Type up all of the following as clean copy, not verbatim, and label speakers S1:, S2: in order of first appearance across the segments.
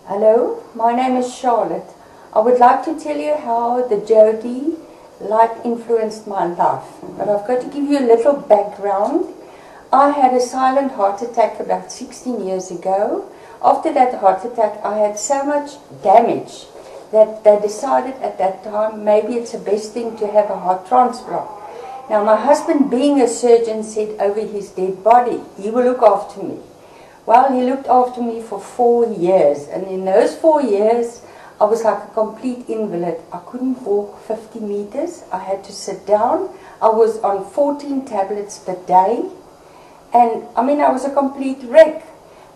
S1: Hello, my name is Charlotte. I would like to tell you how the jothi light influenced my life. But I've got to give you a little background. I had a silent heart attack about 16 years ago. After that heart attack, I had so much damage that they decided at that time maybe it's the best thing to have a heart transplant. Now my husband, being a surgeon, said over his dead body, he will look after me. Well, he looked after me for 4 years, and in those 4 years, I was like a complete invalid. I couldn't walk 50 meters. I had to sit down. I was on 14 tablets per day, and I mean, I was a complete wreck.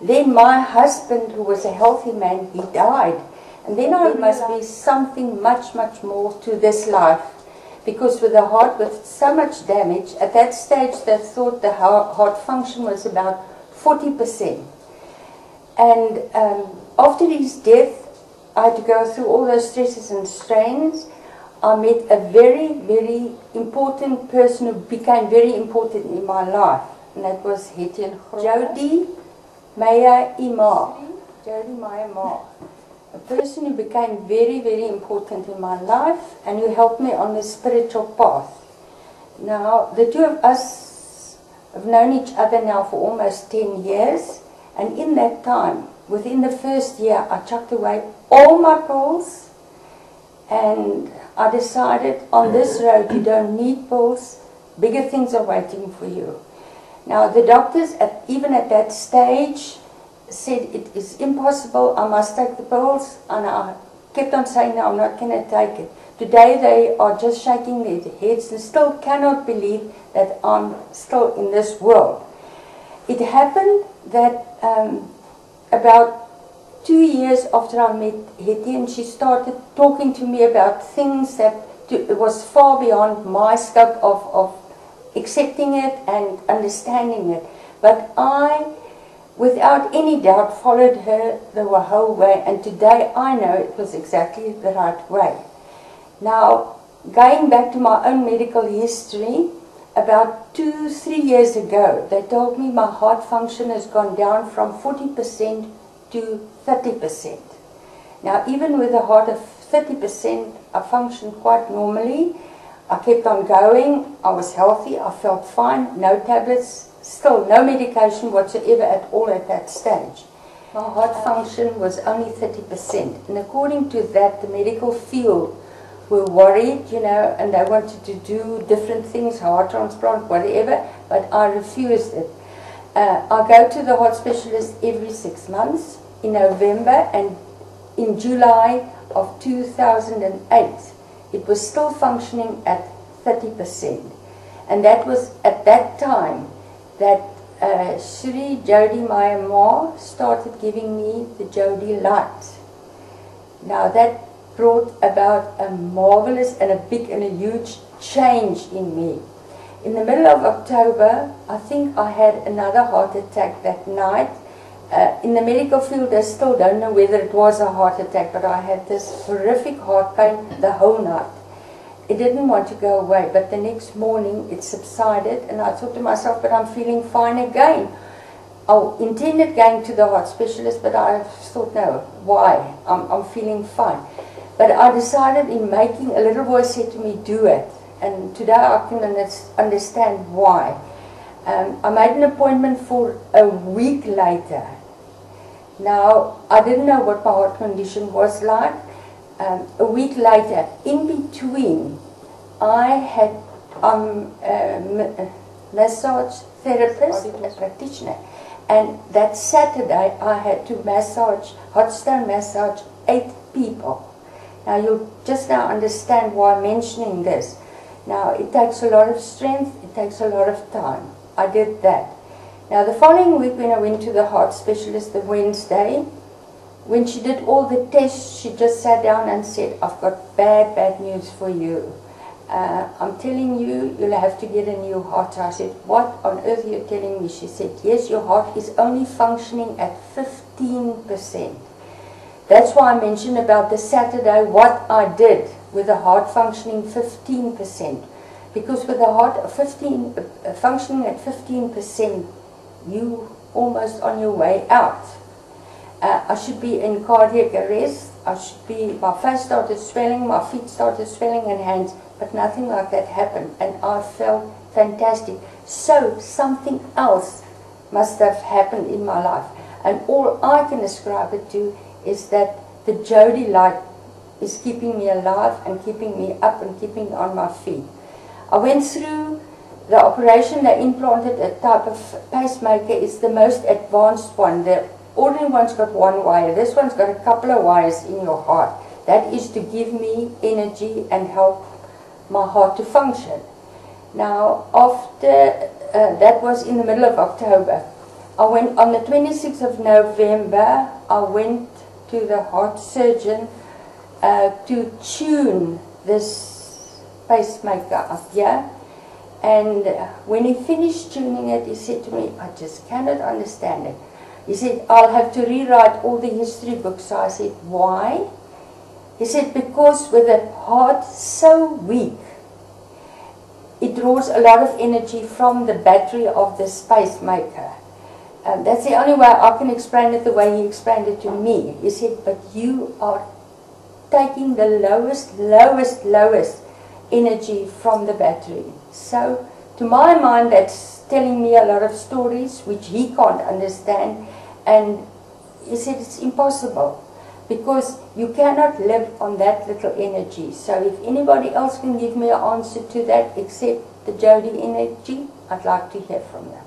S1: Then my husband, who was a healthy man, he died. And then there must be something much, much more to this life. Because with a heart with so much damage, at that stage they thought the heart function was about 40%. And after his death, I had to go through all those stresses and strains. I met a very, very important person who became very important in my life. And that was Jothi Ma. A person who became very, very important in my life and who helped me on the spiritual path. Now, the two of us have known each other now for almost 10 years, and in that time, within the first year, I chucked away all my pills, and I decided on this road you don't need pills, bigger things are waiting for you. Now, the doctors, even at that stage, said it is impossible, I must take the pills, and I kept on saying no, I'm not going to take it. Today they are just shaking their heads and still cannot believe that I'm still in this world. It happened that about 2 years after I met Hetty, and she started talking to me about things that was far beyond my scope of accepting it and understanding it. But I, without any doubt, followed her the whole way, and today I know it was exactly the right way. Now, going back to my own medical history, about 2-3 years ago, they told me my heart function has gone down from 40% to 30%. Now, even with a heart of 30%, I functioned quite normally. I kept on going, I was healthy, I felt fine, no tablets, still no medication whatsoever at all at that stage. My heart function was only 30%. And according to that, the medical field were worried, you know, and they wanted to do different things, heart transplant, whatever, but I refused it. I go to the heart specialist every 6 months, in November and in July of 2008. It was still functioning at 30%. And that was at that time that Sri Jothi Ma started giving me the jothi light. Now that brought about a marvelous and a big and a huge change in me. In the middle of October, I think I had another heart attack that night. In the medical field, they still don't know whether it was a heart attack, but I had this horrific heart pain the whole night. It didn't want to go away, but the next morning it subsided, and I thought to myself, but I'm feeling fine again. I intended going to the heart specialist, but I thought, no, why? I'm feeling fine. But I decided in making, a little boy said to me, do it. And today I can understand why. I made an appointment for a week later. Now, I didn't know what my heart condition was like. A week later, in between, I had massage therapist, a practitioner, and that Saturday I had to massage, hot stone massage 8 people. Now you'll just now understand why I'm mentioning this. Now it takes a lot of strength, it takes a lot of time. I did that. Now the following week when I went to the heart specialist the Wednesday, when she did all the tests, she just sat down and said, I've got bad news for you. I'm telling you, you'll have to get a new heart. I said, what on earth are you telling me? She said, yes, your heart is only functioning at 15%. That's why I mentioned about the Saturday what I did with the heart functioning 15%. Because with the heart functioning at 15%, you almost on your way out. I should be in cardiac arrest. My face started swelling, my feet started swelling and hands, but nothing like that happened, and I felt fantastic. So something else must have happened in my life, and all I can ascribe it to is that the Jothi light is keeping me alive and keeping me up and keeping me on my feet. I went through the operation. They implanted a type of pacemaker. It's the most advanced one. The ordinary one's got one wire. This one's got a couple of wires in your heart. That is to give me energy and help my heart to function. Now, after that was in the middle of October. I went on the 26th of November. I went to the heart surgeon to tune this pacemaker up here. And when he finished tuning it, he said to me, I just cannot understand it. He said, I'll have to rewrite all the history books. So I said, why? He said, because with a heart so weak, it draws a lot of energy from the battery of this pacemaker. That's the only way I can explain it the way he explained it to me. He said, but you are taking the lowest energy from the battery. So, to my mind, that's telling me a lot of stories which he can't understand. And he said it's impossible, because you cannot live on that little energy. So if anybody else can give me an answer to that except the Jothi energy, I'd like to hear from them.